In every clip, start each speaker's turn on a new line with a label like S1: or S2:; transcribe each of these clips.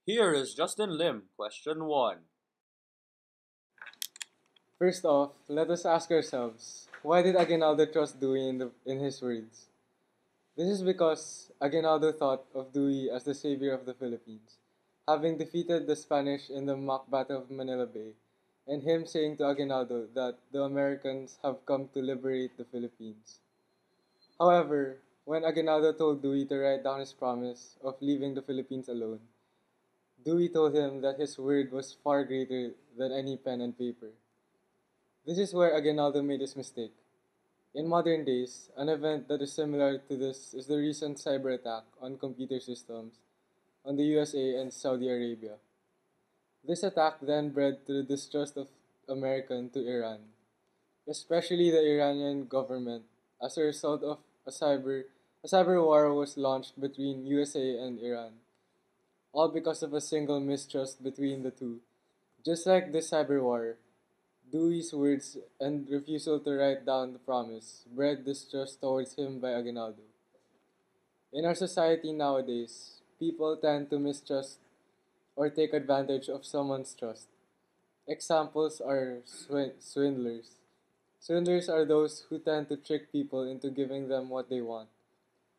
S1: Here is Justin Lim, question 1.
S2: First off, let us ask ourselves, why did Aguinaldo trust Dewey in his words? This is because Aguinaldo thought of Dewey as the savior of the Philippines, having defeated the Spanish in the mock battle of Manila Bay, and him saying to Aguinaldo that the Americans have come to liberate the Philippines. However, when Aguinaldo told Dewey to write down his promise of leaving the Philippines alone, Dewey told him that his word was far greater than any pen and paper. This is where Aguinaldo made his mistake. In modern days, an event that is similar to this is the recent cyber attack on computer systems on the USA and Saudi Arabia. This attack then bred to the distrust of American to Iran, especially the Iranian government, as a result of a cyber war was launched between USA and Iran, all because of a single mistrust between the two. Just like this cyber war, Dewey's words and refusal to write down the promise bred distrust towards him by Aguinaldo. In our society nowadays, people tend to mistrust or take advantage of someone's trust. Examples are swindlers. Swindlers are those who tend to trick people into giving them what they want,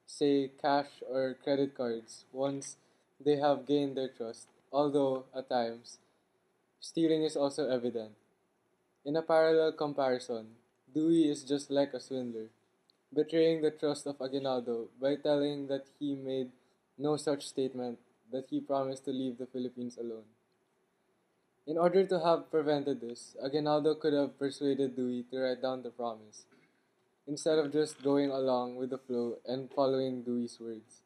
S2: say cash or credit cards, once they have gained their trust, although at times, stealing is also evident. In a parallel comparison, Dewey is just like a swindler, betraying the trust of Aguinaldo by telling that he made no such statement that he promised to leave the Philippines alone. In order to have prevented this, Aguinaldo could have persuaded Dewey to write down the promise, instead of just going along with the flow and following Dewey's words.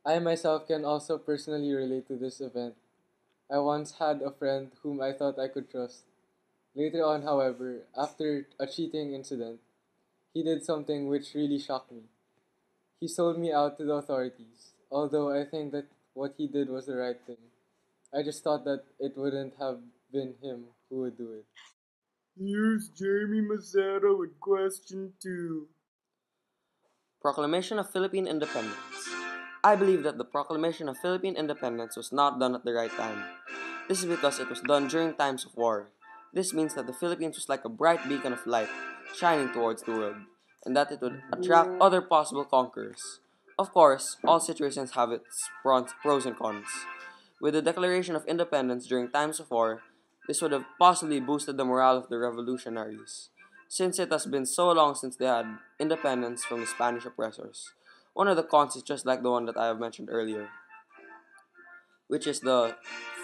S2: I myself can also personally relate to this event. I once had a friend whom I thought I could trust. Later on, however, after a cheating incident, he did something which really shocked me. He sold me out to the authorities, although I think that what he did was the right thing. I just thought that it wouldn't have been him who would do it.
S3: Here's Jamie Mazzaro with question 2.
S4: Proclamation of Philippine Independence. I believe that the proclamation of Philippine independence was not done at the right time. This is because it was done during times of war. This means that the Philippines was like a bright beacon of light shining towards the world, and that it would attract other possible conquerors. Of course, all situations have its pros and cons. With the declaration of independence during times of war, this would have possibly boosted the morale of the revolutionaries, since it has been so long since they had independence from the Spanish oppressors. One of the cons is just like the one that I have mentioned earlier, which is the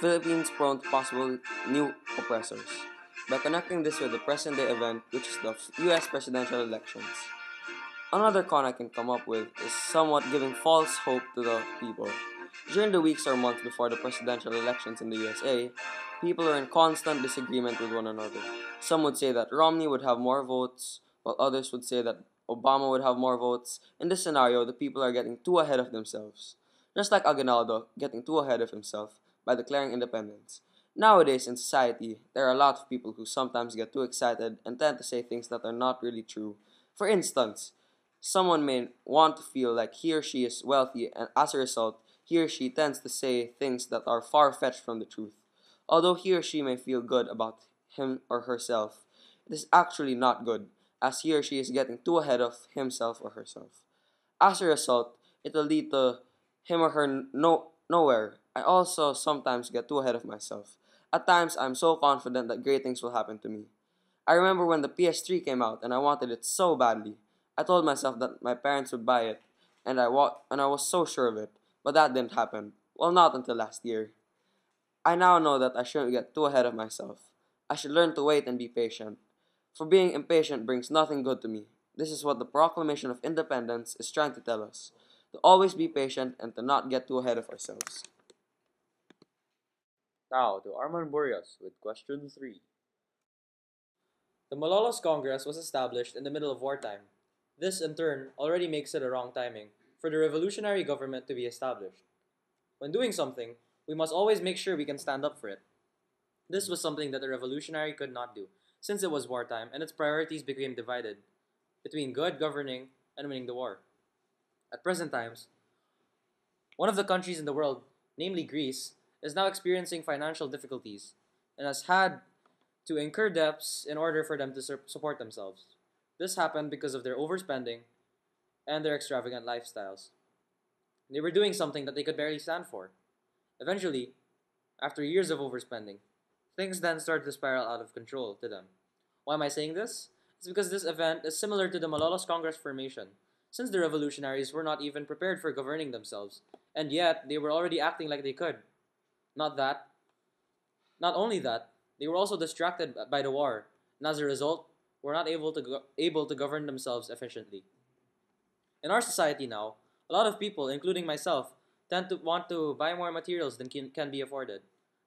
S4: Philippines prone to possible new oppressors. By connecting this with the present day event, which is the US presidential elections. Another con I can come up with is somewhat giving false hope to the people. During the weeks or months before the presidential elections in the USA, people are in constant disagreement with one another. Some would say that Romney would have more votes, while others would say that Obama would have more votes. In this scenario, the people are getting too ahead of themselves. Just like Aguinaldo getting too ahead of himself by declaring independence. Nowadays in society, there are a lot of people who sometimes get too excited and tend to say things that are not really true. For instance, someone may want to feel like he or she is wealthy, and as a result, he or she tends to say things that are far fetched from the truth. Although he or she may feel good about him or herself, it is actually not good, as he or she is getting too ahead of himself or herself. As a result, it will lead to him or her nowhere. I also sometimes get too ahead of myself. At times, I'm so confident that great things will happen to me. I remember when the PS3 came out and I wanted it so badly. I told myself that my parents would buy it, and I was so sure of it. But that didn't happen. Well, not until last year. I now know that I shouldn't get too ahead of myself. I should learn to wait and be patient. For being impatient brings nothing good to me. This is what the Proclamation of Independence is trying to tell us. To always be patient and to not get too ahead of ourselves.
S1: Now to Arman Burias with question 3.
S5: The Malolos Congress was established in the middle of wartime. This, in turn, already makes it a wrong timing for the revolutionary government to be established. When doing something, we must always make sure we can stand up for it. This was something that the revolutionary could not do, since it was wartime and its priorities became divided between good governing and winning the war. At present times, one of the countries in the world namely Greece, is now experiencing financial difficulties and has had to incur debts in order for them to support themselves. This happened because of their overspending and their extravagant lifestyles. They were doing something that they could barely stand for. Eventually, after years of overspending, things then started to spiral out of control to them. Why am I saying this? It's because this event is similar to the Malolos Congress formation, since the revolutionaries were not even prepared for governing themselves, and yet they were already acting like they could. Not that, not only that, they were also distracted by the war, and as a result, were not able to govern themselves efficiently. In our society now, a lot of people, including myself, tend to want to buy more materials than can be afforded.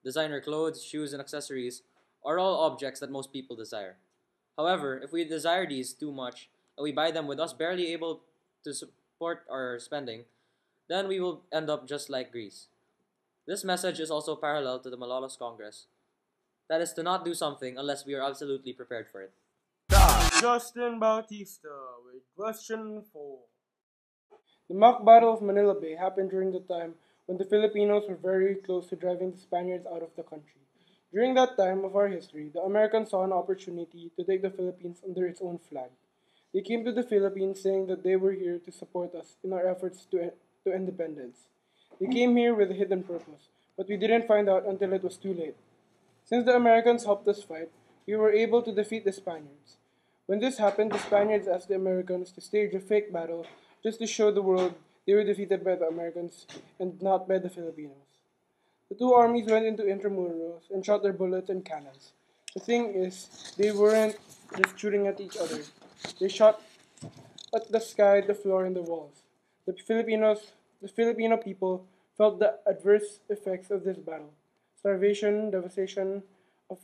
S5: Designer clothes, shoes, and accessories are all objects that most people desire. However, if we desire these too much and we buy them with us barely able to support our spending, then we will end up just like Greece. This message is also parallel to the Malolos Congress. That is to not do something unless we are absolutely prepared for it.
S3: Justin Bautista with question 4.
S6: The mock battle of Manila Bay happened during the time when the Filipinos were very close to driving the Spaniards out of the country. During that time of our history, the Americans saw an opportunity to take the Philippines under its own flag. They came to the Philippines saying that they were here to support us in our efforts to independence. They came here with a hidden purpose, but we didn't find out until it was too late. Since the Americans helped us fight, we were able to defeat the Spaniards. When this happened, the Spaniards asked the Americans to stage a fake battle just to show the world they were defeated by the Americans and not by the Filipinos. The two armies went into intramurals and shot their bullets and cannons. The thing is, they weren't just shooting at each other. They shot at the sky, the floor, and the walls. The Filipino people felt the adverse effects of this battle: starvation, devastation of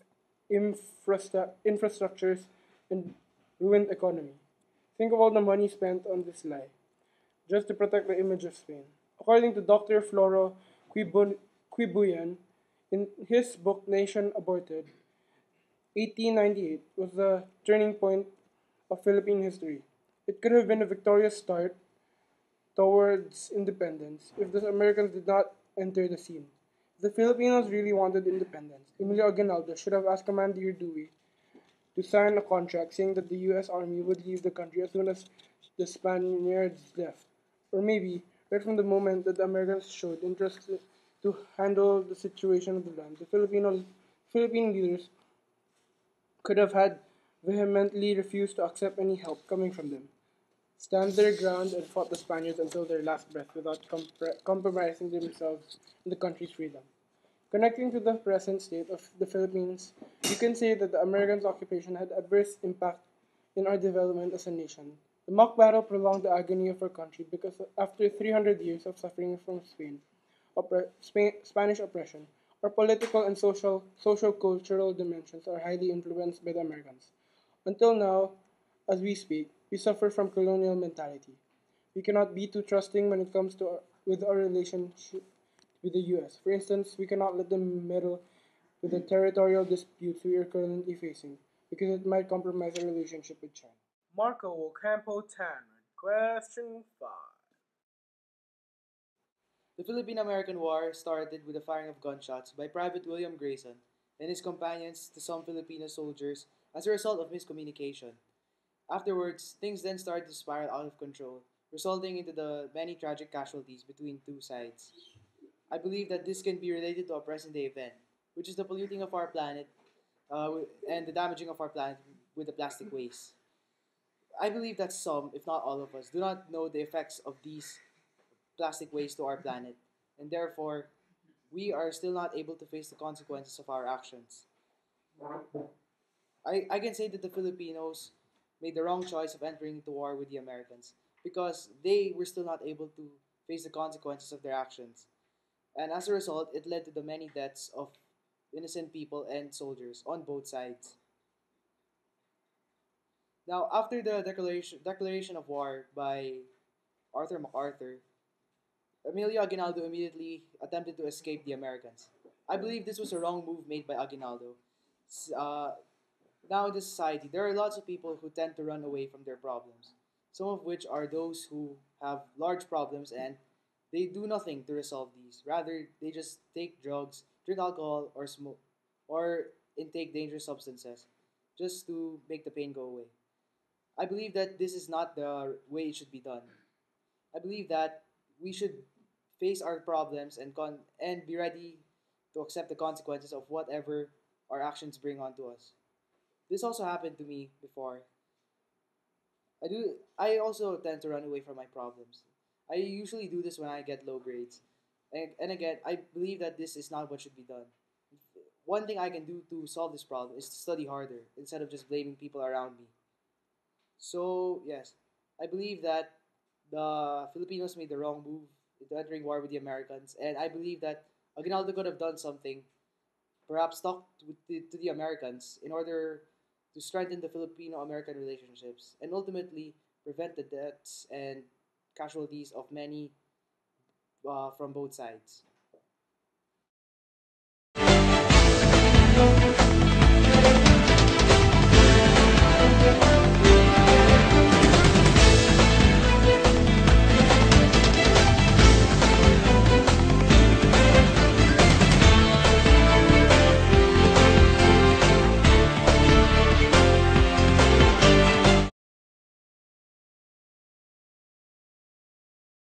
S6: infrastructures, and ruined economy. Think of all the money spent on this lie, just to protect the image of Spain. According to Dr. Floro Quibuyan, in his book Nation Aborted, 1898 was the turning point of Philippine history. It could have been a victorious start towards independence if the Americans did not enter the scene. If the Filipinos really wanted independence, Emilio Aguinaldo should have asked Commander Dewey to sign a contract saying that the U.S. Army would leave the country as soon as the Spaniards left. Or maybe, right from the moment that the Americans showed interest to handle the situation of the land, the Philippine leaders could have had vehemently refused to accept any help coming from them, stand their ground, and fought the Spaniards until their last breath without compromising themselves and the country's freedom. Connecting to the present state of the Philippines, you can say that the Americans' occupation had adverse impact in our development as a nation. The mock battle prolonged the agony of our country because after 300 years of suffering from Spanish oppression, our political and social-cultural dimensions are highly influenced by the Americans. Until now, as we speak, we suffer from colonial mentality. We cannot be too trusting when it comes to with our relationship with the U.S. For instance, we cannot let them meddle with the territorial disputes we are currently facing because it might compromise our relationship with China.
S3: Marco Ocampo Tan with question 5.
S7: The Philippine American War started with the firing of gunshots by Private William Grayson and his companions to some Filipino soldiers as a result of miscommunication. Afterwards, things then started to spiral out of control, resulting into the many tragic casualties between two sides. I believe that this can be related to a present day event, which is the polluting of our planet and the damaging of our planet with the plastic waste. I believe that some, if not all of us, do not know the effects of these plastic waste to our planet, and therefore, we are still not able to face the consequences of our actions. I can say that the Filipinos made the wrong choice of entering into war with the Americans because they were still not able to face the consequences of their actions. And as a result, it led to the many deaths of innocent people and soldiers on both sides. Now, after the declaration of war by Arthur MacArthur, Emilio Aguinaldo immediately attempted to escape the Americans. I believe this was a wrong move made by Aguinaldo. S- Uh, Now in this society, there are lots of people who tend to run away from their problems. Some of which are those who have large problems and They do nothing to resolve these. Rather, they just take drugs, drink alcohol, or smoke, or intake dangerous substances just to make the pain go away. I believe that this is not the way it should be done. I believe that we should face our problems and be ready to accept the consequences of whatever our actions bring onto us. This also happened to me before. I also tend to run away from my problems. I usually do this when I get low grades. And again, I believe that this is not what should be done. One thing I can do to solve this problem is to study harder instead of just blaming people around me. So, yes, I believe that the Filipinos made the wrong move into entering war with the Americans, and I believe that Aguinaldo could have done something, perhaps talked to the Americans in order to strengthen the Filipino American relationships and ultimately prevent the deaths and casualties of many from both sides.